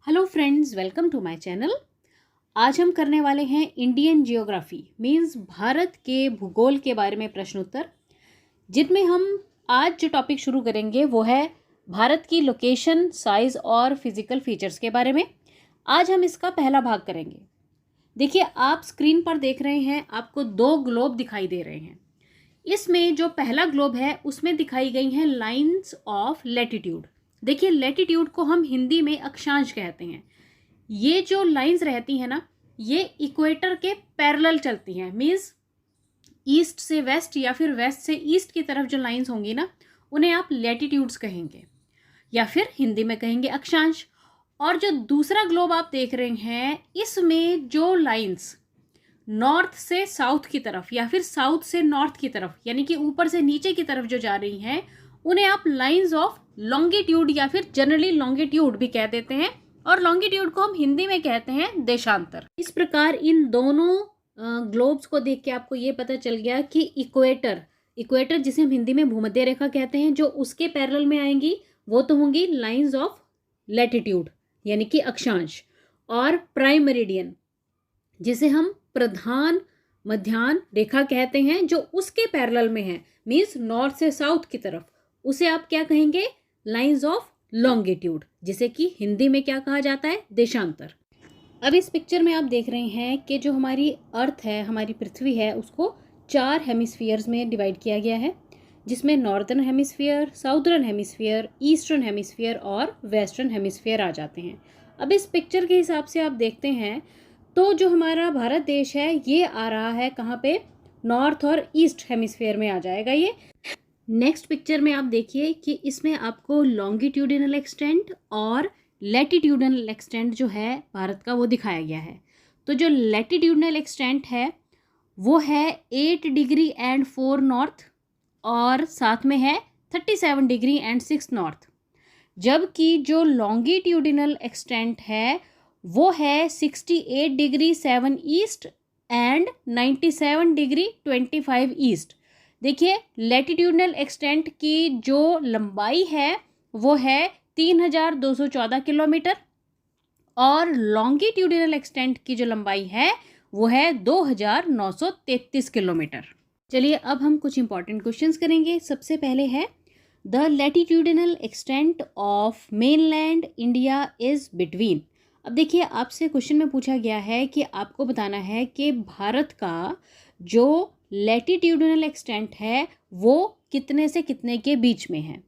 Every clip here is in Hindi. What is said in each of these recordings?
Hello friends, welcome to my channel. आज हम करने वाले हैं इंडियन जियोग्राफी मींस भारत के भूगोल के बारे में प्रश्न उत्तर, जिनमें हम आज जो टॉपिक शुरू करेंगे वो है भारत की लोकेशन, साइज और फिजिकल फीचर्स के बारे में। आज हम इसका पहला भाग करेंगे। देखिए, आप स्क्रीन पर देख रहे हैं, आपको दो ग्लोब दिखाई दे रहे हैं। इसमें जो पहला ग्लोब है उसमें दिखाई गई हैं लाइंस ऑफ लैटिट्यूड। देखिए, लैटिट्यूड को हम हिंदी में अक्षांश कहते हैं। ये जो लाइंस रहती हैं ना, ये इक्वेटर के पैरेलल चलती हैं। मींस ईस्ट से वेस्ट या फिर वेस्ट से ईस्ट की तरफ जो लाइंस होंगी ना, उन्हें आप लैटिट्यूड्स कहेंगे या फिर हिंदी में कहेंगे अक्षांश। और जो दूसरा ग्लोब आप देख रहे हैं, इसमें जो लाइंस नॉर्थ से साउथ की तरफ या फिर साउथ से नॉर्थ की तरफ, यानी कि ऊपर से नीचे की तरफ जो जा रही हैं, उन्हें आप लाइंस ऑफ लॉन्गिट्यूड या फिर जनरली लॉन्गिट्यूड भी कह देते हैं। और लॉन्गिट्यूड को हम हिंदी में कहते हैं देशांतर। इस प्रकार इन दोनों ग्लोब्स को देख के आपको ये पता चल गया कि इक्वेटर जिसे हम हिंदी में भूमध्य रेखा कहते हैं, जो उसके पैरेलल में आएंगी वो तो होंगी लाइंस ऑफ लैटिट्यूड यानी कि अक्षांश, और प्राइम मेरिडियन जिसे हम प्रधान मध्याह्न रेखा कहते हैं, जो उसके पैरेलल में है, मींस नॉर्थ से साउथ की तरफ, उसे आप क्या कहेंगे? लाइंस ऑफ लॉन्गिट्यूड, जिसे कि हिंदी में क्या कहा जाता है? देशांतर। अब इस पिक्चर में आप देख रहे हैं कि जो हमारी अर्थ है, हमारी पृथ्वी है, उसको 4 हेमिस्फीयर्स में डिवाइड किया गया है, जिसमें northern hemisphere, southern hemisphere, eastern hemisphere और वेस्टर्न हेमिस्फीयर आ जाते हैं। अब इस पिक्चर के हिसाब से आप देखते हैं तो जो हमारा भारत देश है ये आ रहा है कहाँ पे? नॉर्थ और ईस्ट हेमिस्फीयर में आ जाएगा ये। नेक्स्ट पिक्चर में आप देखिए कि इसमें आपको लॉन्गिट्यूडिनल एक्सटेंट और लैटिट्यूडिनल एक्सटेंट जो है भारत का, वो दिखाया गया है। तो जो लैटिट्यूडिनल एक्सटेंट है वो है 8 डिग्री एंड 4 नॉर्थ और साथ में है 37 डिग्री एंड 6 नॉर्थ, जबकि जो लॉन्गिट्यूडिनल एक्सटेंट है वो है 68 degree 7 east and 97 degree 25 east. देखिए, लैटिट्यूडनल एक्सटेंट की जो लंबाई है वो है 3214 किलोमीटर और लॉन्गिट्यूडनल एक्सटेंट की जो लंबाई है वो है 2933 किलोमीटर। चलिए, अब हम कुछ इंपॉर्टेंट क्वेश्चंस करेंगे। सबसे पहले है the latitudinal extent of mainland India is between. अब देखिए, आपसे क्वेश्चन में पूछा गया है कि आपको बताना है कि भारत का जो लैटिट्यूडनल एक्सटेंट है वो कितने से कितने के बीच में है।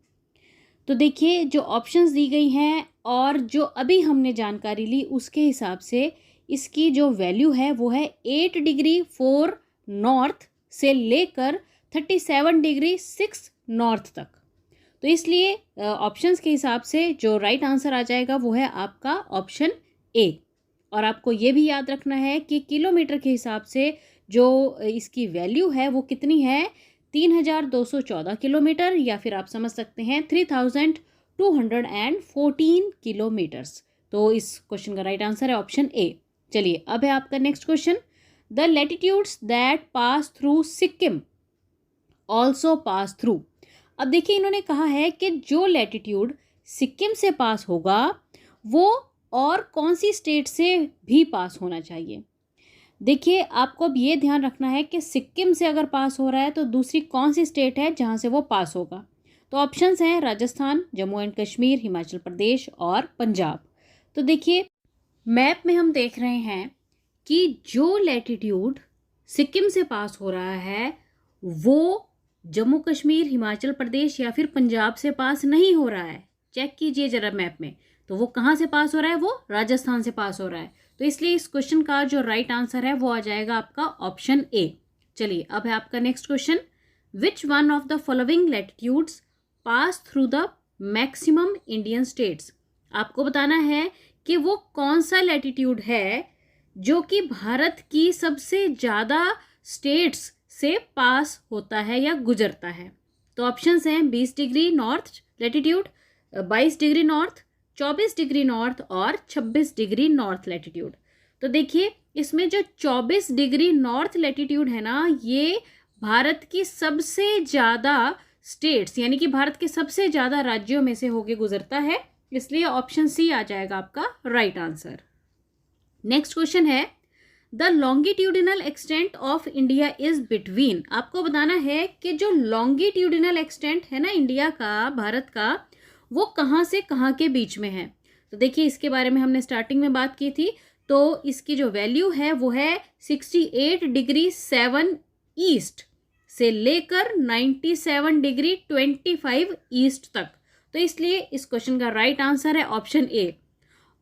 तो देखिए, जो ऑप्शंस दी गई हैं और जो अभी हमने जानकारी ली उसके हिसाब से इसकी जो वैल्यू है वो है 8 डिग्री 4 नॉर्थ से लेकर 37 डिग्री 6 नॉर्थ तक। तो इसलिए ऑप्शंस के हिसाब से जो राइट आंसर आ जाएगा वो है आपका ऑप्शन ए। और आपको ये भी याद रखना है कि किलोमीटर के हिसाब से जो इसकी वैल्यू है वो कितनी है? 3214 किलोमीटर, या फिर आप समझ सकते हैं 3214 किलोमीटर्स। तो इस क्वेश्चन का राइट आंसर है ऑप्शन ए। चलिए, अब है आपका next question. The latitudes that pass through Sikkim also pass through. अब देखिए, इन्होंने कहा है कि जो लैटिट्यूड सिक्किम से पास होगा वो और कौन सी स्टेट से भी पास होना चाहिए। देखिए, आपको अब ये ध्यान रखना है कि सिक्किम से अगर पास हो रहा है तो दूसरी कौन सी स्टेट है जहाँ से वो पास होगा। तो ऑप्शंस हैं राजस्थान, जम्मू एंड कश्मीर, हिमाचल प्रदेश और पंजाब। तो देखिए, मैप में हम देख रहे हैं कि जो लैटिट्यूड सिक्किम से पास हो रहा है वो जम्मू कश्मीर, हिमाचल प्रदेश या फिर पंजाब से पास नहीं हो रहा है। चेक कीजिए जरा मैप में, तो वो कहाँ से पास हो रहा है? वो राजस्थान से पास हो रहा है। तो इसलिए इस क्वेश्चन का जो राइट आंसर है वो आ जाएगा आपका ऑप्शन ए। चलिए, अब है आपका next question. Which one of the following latitudes pass through the maximum Indian states. आपको बताना है कि वो कौन सा लैटिट्यूड है जो कि भारत की सबसे ज़्यादा स्टेट्स से पास होता है या गुजरता है। तो ऑप्शंस हैं 20 degree north latitude, 22 degree north, 24 degree north और 26 डिग्री नॉर्थ लैटिट्यूड। तो देखिए, इसमें जो 24 डिग्री नॉर्थ लैटिट्यूड है ना, ये भारत की सबसे ज़्यादा स्टेट्स यानी कि भारत के सबसे ज़्यादा राज्यों में से होके गुजरता है, इसलिए ऑप्शन सी आ जाएगा आपका राइट आंसर। नेक्स्ट क्वेश्चन है, the longitudinal extent of India is between. आपको बताना है कि जो लॉन्गिट्यूडिनल एक्सटेंट है ना इंडिया का, भारत का, वो कहाँ से कहाँ के बीच में है। तो देखिए इसके बारे में हमने स्टार्टिंग में बात की थी, तो इसकी जो वैल्यू है वो है 68 डिग्री 7 ईस्ट से लेकर 97 डिग्री 25 ईस्ट तक। तो इसलिए इस क्वेश्चन का राइट आंसर है ऑप्शन ए।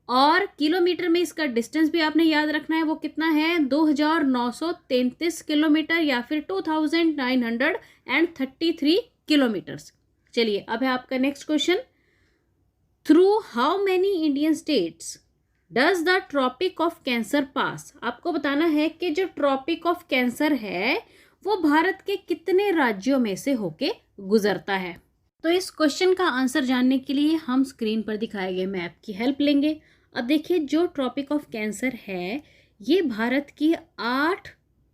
और किलोमीटर में इसका डिस्टेंस भी आपने याद रखना है, वो कितना है 2933 किलोमीटर या फिर 2933 किलोमीटर्स। चलिए अब है आपका next question, through how many Indian states does the Tropic of Cancer pass. आपको बताना है कि जो ट्रॉपिक ऑफ कैंसर है वो भारत के कितने राज्यों में से होके गुजरता है। तो इस क्वेश्चन का आंसर जानने के लिए हम स्क्रीन पर दिखाए गए मैप की हेल्प लेंगे। अब देखिए जो ट्रॉपिक ऑफ कैंसर है ये भारत की 8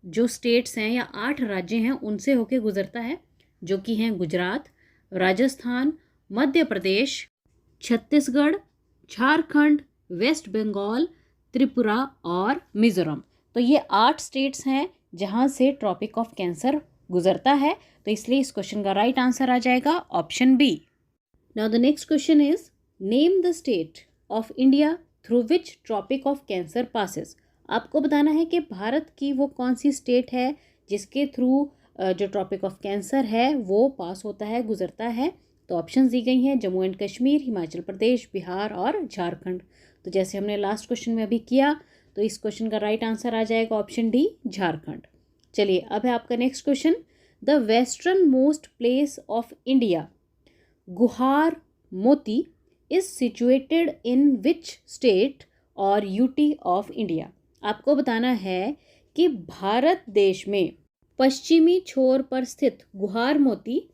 जो स्टेट्स हैं या 8 राज्य हैं उनसे होके गुजरता है, जो कि हैं गुजरात, राजस्थान, मध्य प्रदेश, छत्तीसगढ़, झारखंड, वेस्ट बंगाल, त्रिपुरा और मिजोरम। तो ये 8 स्टेट्स हैं जहाँ से ट्रॉपिक ऑफ कैंसर गुजरता है। तो इसलिए इस क्वेश्चन का राइट आंसर आ जाएगा option B. Now the next question is, name the state of India through which tropic of cancer passes. आपको बताना है कि भारत की वो कौन सी स्टेट है जिसके थ्रू जो ट्रॉपिक ऑफ कैंसर है वो पास होता है, गुजरता है। तो ऑप्शन दी गई हैं जम्मू एंड कश्मीर, हिमाचल प्रदेश, बिहार और झारखंड। तो जैसे हमने लास्ट क्वेश्चन में अभी किया, तो इस क्वेश्चन का राइट आंसर आ जाएगा ऑप्शन डी, झारखंड। चलिए अब है आपका next question, the western most place of India गुहार मोती is situated in which state और यूटी ऑफ इंडिया। आपको बताना है कि भारत देश में पश्चिमी छोर पर स्थित गुहार मोती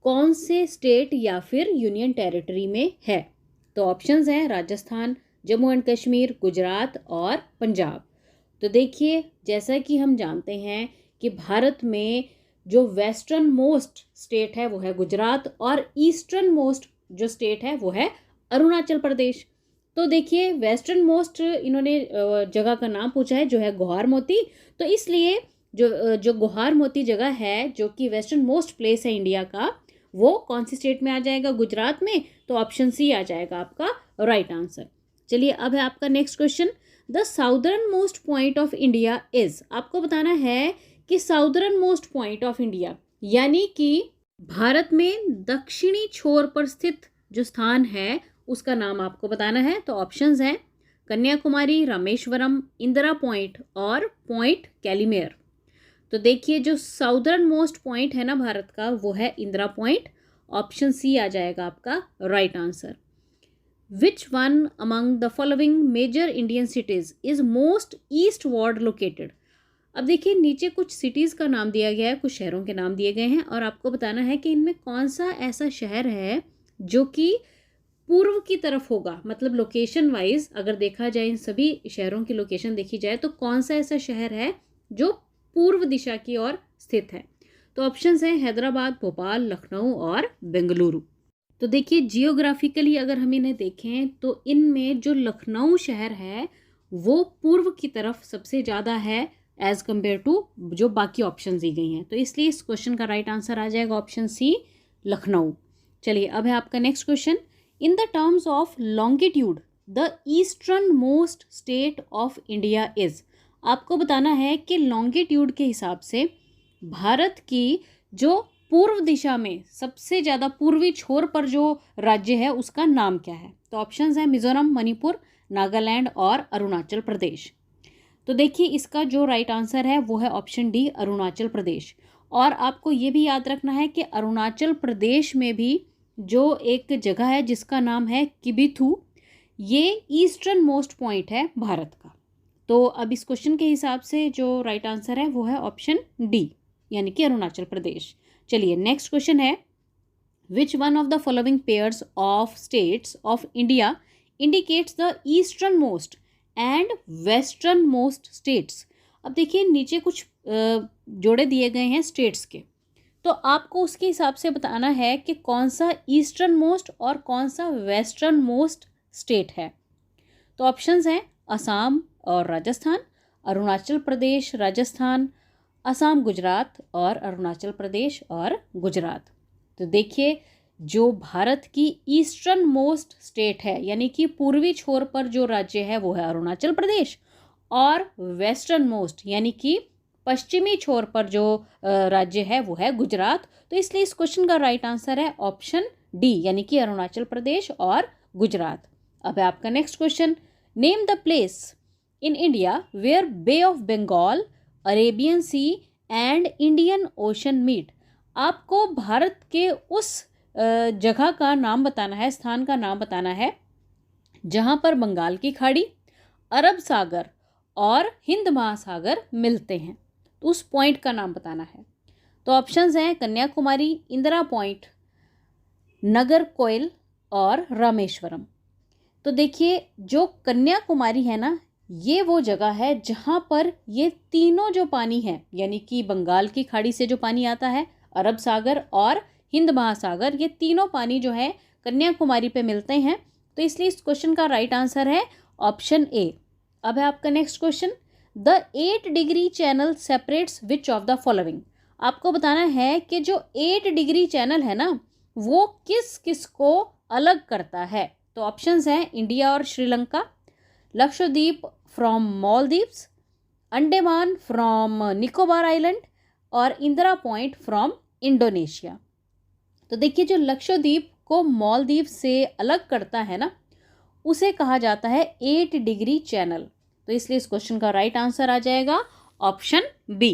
कौन से स्टेट या फिर यूनियन टेरिटरी में है। तो ऑप्शंस हैं राजस्थान, जम्मू एंड कश्मीर, गुजरात और पंजाब। तो देखिए जैसा कि हम जानते हैं कि भारत में जो वेस्टर्न मोस्ट स्टेट है वो है गुजरात और ईस्टर्न मोस्ट जो स्टेट है वो है अरुणाचल प्रदेश। तो देखिए वेस्टर्न मोस्ट इन्होंने जगह का नाम पूछा है जो है गुहार मोती। तो इसलिए जो गुहार मोती जगह है जो कि वेस्टर्न मोस्ट प्लेस है इंडिया का, वो कौन सी स्टेट में आ जाएगा, गुजरात में। तो ऑप्शन सी आ जाएगा आपका राइट आंसर। चलिए अब है आपका next question, the southern most point of India is. आपको बताना है कि southern most point of India यानी कि भारत में दक्षिणी छोर पर स्थित जो स्थान है उसका नाम आपको बताना है। तो ऑप्शंस हैं कन्याकुमारी, रामेश्वरम, इंदिरा पॉइंट और पॉइंट कैलीमेयर। तो देखिए जो साउदर्न मोस्ट पॉइंट है ना भारत का वो है इंदिरा पॉइंट। ऑप्शन सी आ जाएगा आपका right answer. Which one among the following major Indian cities is most eastward located. अब देखिए नीचे कुछ सिटीज़ का नाम दिया गया है, कुछ शहरों के नाम दिए गए हैं और आपको बताना है कि इनमें कौन सा ऐसा शहर है जो कि पूर्व की तरफ होगा। मतलब लोकेशन वाइज अगर देखा जाए, इन सभी शहरों की लोकेशन देखी जाए तो कौन सा ऐसा शहर है जो पूर्व दिशा की ओर स्थित है। तो ऑप्शंस हैं हैदराबाद, भोपाल, लखनऊ और बेंगलुरु। तो देखिए जियोग्राफिकली अगर हम इन्हें देखें तो इनमें जो लखनऊ शहर है वो पूर्व की तरफ सबसे ज़्यादा है एज कम्पेयर टू जो बाकी ऑप्शन दी गई हैं। तो इसलिए इस क्वेश्चन का राइट आंसर आ जाएगा ऑप्शन सी, लखनऊ। चलिए अब है आपका next question, in the terms of longitude the eastern most state of India is. आपको बताना है कि लॉन्गिट्यूड के हिसाब से भारत की जो पूर्व दिशा में सबसे ज़्यादा पूर्वी छोर पर जो राज्य है उसका नाम क्या है। तो ऑप्शंस हैं मिजोरम, मणिपुर, नागालैंड और अरुणाचल प्रदेश। तो देखिए इसका जो राइट आंसर है वो है ऑप्शन डी, अरुणाचल प्रदेश। और आपको ये भी याद रखना है कि अरुणाचल प्रदेश में भी जो एक जगह है जिसका नाम है किबिथू, ये ईस्टर्न मोस्ट पॉइंट है भारत का। तो अब इस क्वेश्चन के हिसाब से जो राइट आंसर है वो है ऑप्शन डी यानी कि अरुणाचल प्रदेश। चलिए नेक्स्ट क्वेश्चन है, which one of the following pairs of states of India indicates the eastern most and western most states. अब देखिए नीचे कुछ जोड़े दिए गए हैं स्टेट्स के। तो तो आपको उसके हिसाब से बताना है कि कौन सा ईस्टर्न मोस्ट और कौन सा वेस्टर्न मोस्ट स्टेट है। तो ऑप्शंस हैं असम और राजस्थान, अरुणाचल प्रदेश राजस्थान, असम गुजरात और अरुणाचल प्रदेश और गुजरात। तो देखिए, जो भारत की ईस्टर्न मोस्ट स्टेट है यानी कि पूर्वी छोर पर जो राज्य है वो है अरुणाचल प्रदेश, और वेस्टर्न मोस्ट यानी कि पश्चिमी छोर पर जो राज्य है वो है गुजरात। तो इसलिए इस क्वेश्चन का राइट आंसर है ऑप्शन डी यानी कि अरुणाचल प्रदेश और गुजरात। अब है आपका next question, name the place in India where bay of Bengal, Arabian sea and Indian ocean meet. आपको भारत के उस जगह का नाम बताना है, स्थान का नाम बताना है जहां पर बंगाल की खाड़ी, अरब सागर और हिंद महासागर मिलते हैं। तो उस पॉइंट का नाम बताना है। तो ऑप्शंस हैं कन्याकुमारी, इंदिरा पॉइंट, नागरकोइल और रामेश्वरम। तो देखिए, जो कन्याकुमारी है ना, ये वो जगह है जहाँ पर ये तीनों जो पानी है यानी कि बंगाल की खाड़ी से जो पानी आता है, अरब सागर और हिंद महासागर, ये तीनों पानी जो है कन्याकुमारी पे मिलते हैं। तो इसलिए इस क्वेश्चन का राइट आंसर है ऑप्शन ए। अब है आपका next question, the 8 degree channel separates which of the following. आपको बताना है कि जो 8 डिग्री चैनल है ना, वो किस किस को अलग करता है। तो ऑप्शंस हैं इंडिया और Sri Lanka, Lakshadweep from Maldives, Andaman from Nicobar island और इंदिरा पॉइंट फ्रॉम इंडोनेशिया। तो देखिए, जो लक्षद्वीप को मालदीव से अलग करता है ना, उसे कहा जाता है 8 डिग्री चैनल। तो इसलिए इस क्वेश्चन का राइट आंसर आ जाएगा option B.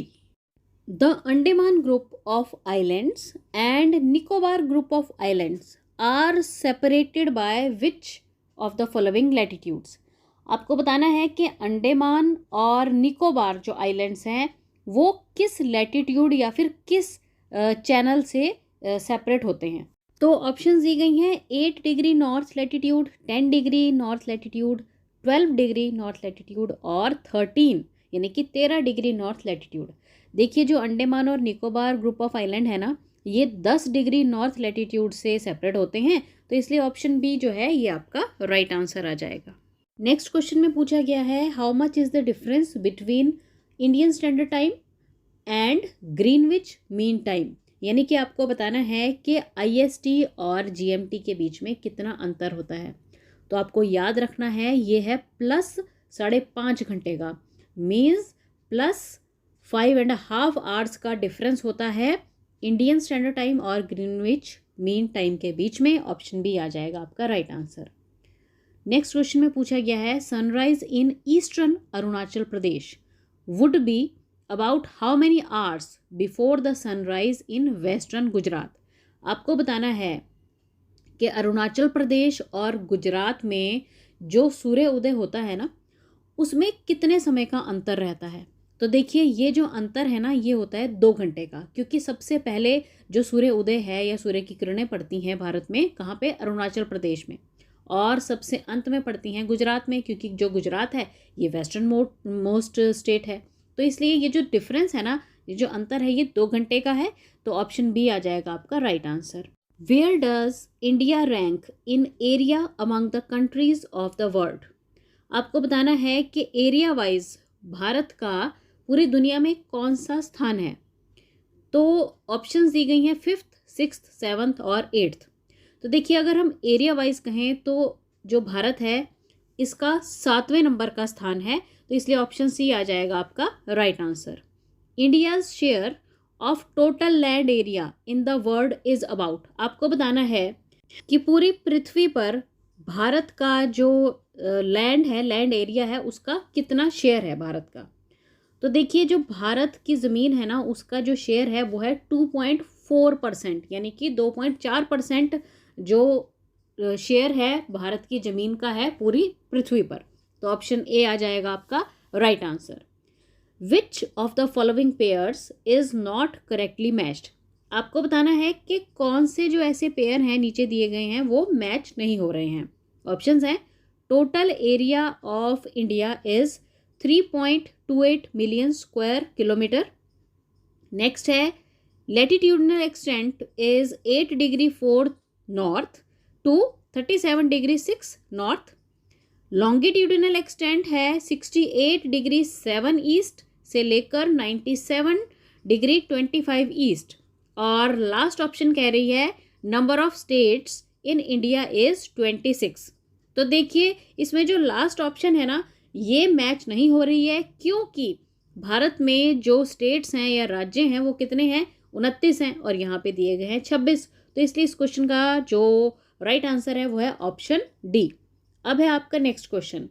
The Andaman group of islands and Nicobar group of islands are separated by which of the following latitudes. आपको बताना है कि अंडमान और निकोबार जो आइलैंड्स हैं वो किस लैटिट्यूड या फिर किस चैनल से सेपरेट होते हैं। तो ऑप्शंस दी गई हैं 8 degree north latitude, 10 degree north latitude, 12 degree north latitude और 13 यानी कि 13 डिग्री नॉर्थ लैटिट्यूड। देखिए, जो अंडमान और निकोबार ग्रुप ऑफ आइलैंड है ना, ये 10 डिग्री नॉर्थ लैटिट्यूड से सेपरेट होते हैं। तो इसलिए ऑप्शन बी जो है ये आपका राइट आंसर आ जाएगा। नेक्स्ट क्वेश्चन में पूछा गया है, how much is the difference between Indian standard time and Greenwich mean time. यानी कि आपको बताना है कि IST और GMT के बीच में कितना अंतर होता है। तो आपको याद रखना है ये है प्लस 5.5 घंटे का, मीन्स प्लस 5.5 आवर्स का डिफरेंस होता है इंडियन स्टैंडर्ड टाइम और ग्रीनविच मीन टाइम के बीच में। ऑप्शन बी आ जाएगा आपका राइट आंसर। नेक्स्ट क्वेश्चन में पूछा गया है, sunrise in eastern Arunachal Pradesh would be about how many hours before the sunrise in western Gujarat. आपको बताना है कि अरुणाचल प्रदेश और गुजरात में जो सूर्य उदय होता है ना, उसमें कितने समय का अंतर रहता है। तो देखिए, ये जो अंतर है ना, ये होता है 2 घंटे का, क्योंकि सबसे पहले जो सूर्य उदय है या सूर्य की किरणें पड़ती हैं भारत में, कहाँ पे, अरुणाचल प्रदेश में, और सबसे अंत में पड़ती हैं गुजरात में, क्योंकि जो गुजरात है ये वेस्टर्न मोस्ट स्टेट है। तो इसलिए ये जो डिफरेंस है ना, ये जो अंतर है, ये 2 घंटे का है। तो ऑप्शन बी आ जाएगा आपका right answer. Where does India rank in area among the countries of the world. आपको बताना है कि एरिया वाइज भारत का पूरी दुनिया में कौन सा स्थान है। तो ऑप्शंस दी गई हैं 5th, 6th, 7th और 8th। तो देखिए, अगर हम एरिया वाइज कहें तो जो भारत है इसका 7वें नंबर का स्थान है। तो इसलिए ऑप्शन सी आ जाएगा आपका right answer. India's share of total land area in the world is about. आपको बताना है कि पूरी पृथ्वी पर भारत का जो लैंड है, लैंड एरिया है, उसका कितना शेयर है भारत का। तो देखिए, जो भारत की ज़मीन है ना, उसका जो शेयर है वो है 2.4%, यानी कि 2.4% जो शेयर है भारत की ज़मीन का है पूरी पृथ्वी पर। तो ऑप्शन ए आ जाएगा आपका right answer. Which of the following pairs is not correctly matched. आपको बताना है कि कौन से जो ऐसे पेयर हैं नीचे दिए गए हैं वो मैच नहीं हो रहे हैं। ऑप्शंस हैं, total area of India is 3.28 million square kilometre. Next है Latitudinal extent is 8 degree 4 north to 37 degree 6 north. Longitudinal extent है 68 डिग्री 7 ईस्ट से लेकर 97 डिग्री 25 ईस्ट. और लास्ट ऑप्शन कह रही है number of states in India is 26. तो देखिए इसमें जो लास्ट ऑप्शन है ना ये मैच नहीं हो रही है, क्योंकि भारत में जो स्टेट्स हैं या राज्य हैं वो कितने हैं, 29 हैं, और यहाँ पे दिए गए हैं 26. तो इसलिए इस क्वेश्चन का जो राइट आंसर है वो है ऑप्शन डी. अब है आपका next question.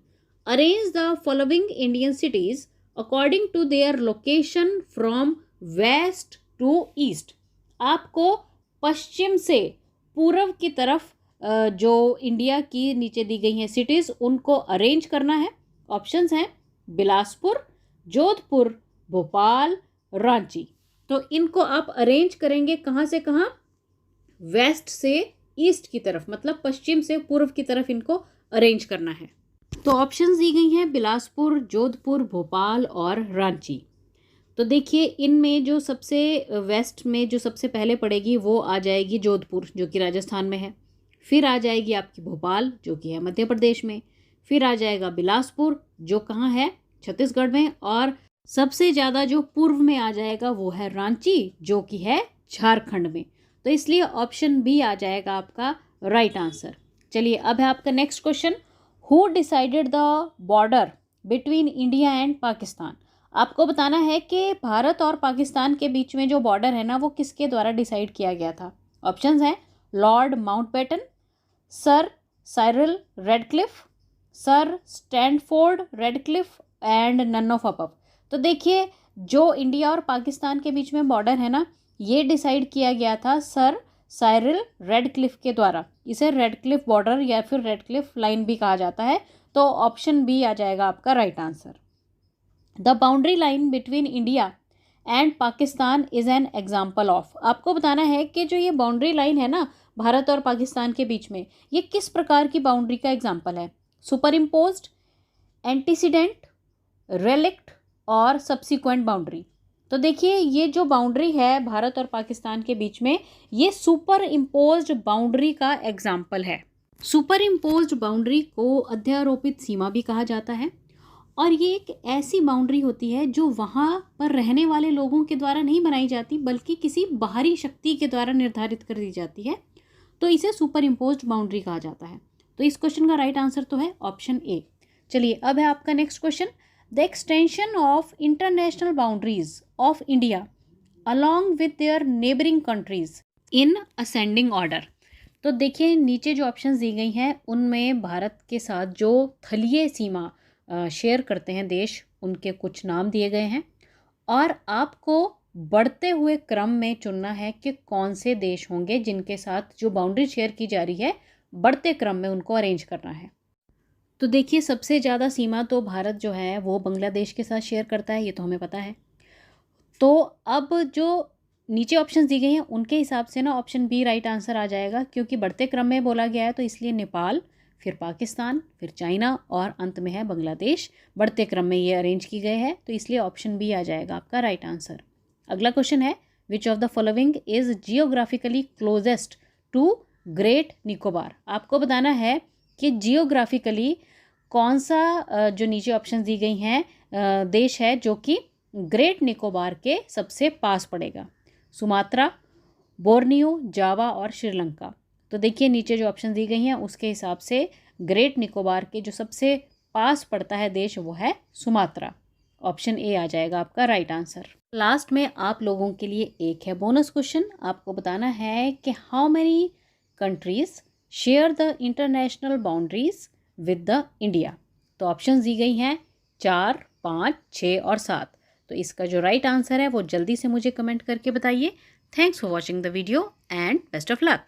Arrange the following Indian cities according to their location from west to east. आपको पश्चिम से पूर्व की तरफ जो इंडिया की नीचे दी गई हैं सिटीज़ उनको अरेंज करना है. ऑप्शंस हैं बिलासपुर, जोधपुर, भोपाल, रांची. तो इनको आप अरेंज करेंगे कहाँ से कहाँ, वेस्ट से ईस्ट की तरफ, मतलब पश्चिम से पूर्व की तरफ इनको अरेंज करना है. तो ऑप्शंस दी गई हैं बिलासपुर, जोधपुर, भोपाल और रांची. तो देखिए इनमें जो सबसे वेस्ट में जो सबसे पहले पड़ेगी वो आ जाएगी जोधपुर जो कि राजस्थान में है. फिर आ जाएगी आपकी भोपाल जो कि है मध्य प्रदेश में. फिर आ जाएगा बिलासपुर जो कहाँ है, छत्तीसगढ़ में. और सबसे ज़्यादा जो पूर्व में आ जाएगा वो है रांची जो कि है झारखंड में. तो इसलिए ऑप्शन बी आ जाएगा आपका राइट आंसर. चलिए अब है आपका next question. Who decided the border between India and Pakistan. आपको बताना है कि भारत और पाकिस्तान के बीच में जो बॉर्डर है ना वो किसके द्वारा डिसाइड किया गया था. ऑप्शंस हैं lord Mountbatten, sir Cyril Radcliffe, sir Stanford Radcliffe and none of above. तो देखिए जो इंडिया और पाकिस्तान के बीच में बॉर्डर है ना ये डिसाइड किया गया था सर साइरल रेडक्लिफ के द्वारा. इसे रेडक्लिफ बॉर्डर या फिर रेडक्लिफ लाइन भी कहा जाता है. तो ऑप्शन बी आ जाएगा आपका right answer. The boundary line between India and Pakistan is an example of. आपको बताना है कि जो ये बाउंड्री लाइन है ना भारत और पाकिस्तान के बीच में ये किस प्रकार की बाउंड्री का एग्जाम्पल है. सुपर इम्पोज्ड, एंटीसीडेंट, रेलिक्ट और सब्सिक्वेंट बाउंड्री. तो देखिए ये जो बाउंड्री है भारत और पाकिस्तान के बीच में ये सुपर इम्पोज्ड बाउंड्री का एग्जाम्पल है. सुपर इम्पोज्ड बाउंड्री को अध्यारोपित सीमा भी कहा जाता है. और ये एक ऐसी बाउंड्री होती है जो वहाँ पर रहने वाले लोगों के द्वारा नहीं बनाई जाती बल्कि किसी बाहरी शक्ति के द्वारा निर्धारित कर दी जाती है. तो इसे सुपर इम्पोज्ड बाउंड्री कहा जाता है. तो इस क्वेश्चन का राइट आंसर तो है ऑप्शन ए. चलिए अब है आपका next question. The extension of international boundaries of India along with their neighbouring countries in ascending order. तो देखिए नीचे जो ऑप्शंस दी गई हैं उनमें भारत के साथ जो थलीय सीमा शेयर करते हैं देश उनके कुछ नाम दिए गए हैं और आपको बढ़ते हुए क्रम में चुनना है कि कौन से देश होंगे जिनके साथ जो बाउंड्री शेयर की जा रही है बढ़ते क्रम में उनको अरेंज करना है. तो देखिए सबसे ज़्यादा सीमा तो भारत जो है वो बांग्लादेश के साथ शेयर करता है, ये तो हमें पता है. तो अब जो नीचे ऑप्शंस दी गई हैं उनके हिसाब से ना ऑप्शन बी राइट आंसर आ जाएगा, क्योंकि बढ़ते क्रम में बोला गया है तो इसलिए नेपाल, फिर पाकिस्तान, फिर चाइना और अंत में है बांग्लादेश. बढ़ते क्रम में ये अरेंज की गए हैं तो इसलिए ऑप्शन बी आ जाएगा आपका राइट आंसर. अगला क्वेश्चन है which of the following is geographically closest to great Nicobar. आपको बताना है कि जियोग्राफिकली कौन सा जो नीचे ऑप्शन दी गई हैं देश है जो कि ग्रेट निकोबार के सबसे पास पड़ेगा. सुमात्रा, बोर्नियो, जावा और श्रीलंका. तो देखिए नीचे जो ऑप्शन दी गई हैं उसके हिसाब से ग्रेट निकोबार के जो सबसे पास पड़ता है देश वो है सुमात्रा. ऑप्शन ए आ जाएगा आपका राइट आंसर. लास्ट में आप लोगों के लिए एक है बोनस क्वेश्चन. आपको बताना है कि how many countries share the international boundaries with the India. तो ऑप्शन दी गई हैं 4, 5, 6 और 7. तो इसका जो राइट आंसर है वो जल्दी से मुझे कमेंट करके बताइए. Thanks for watching the video and best of luck.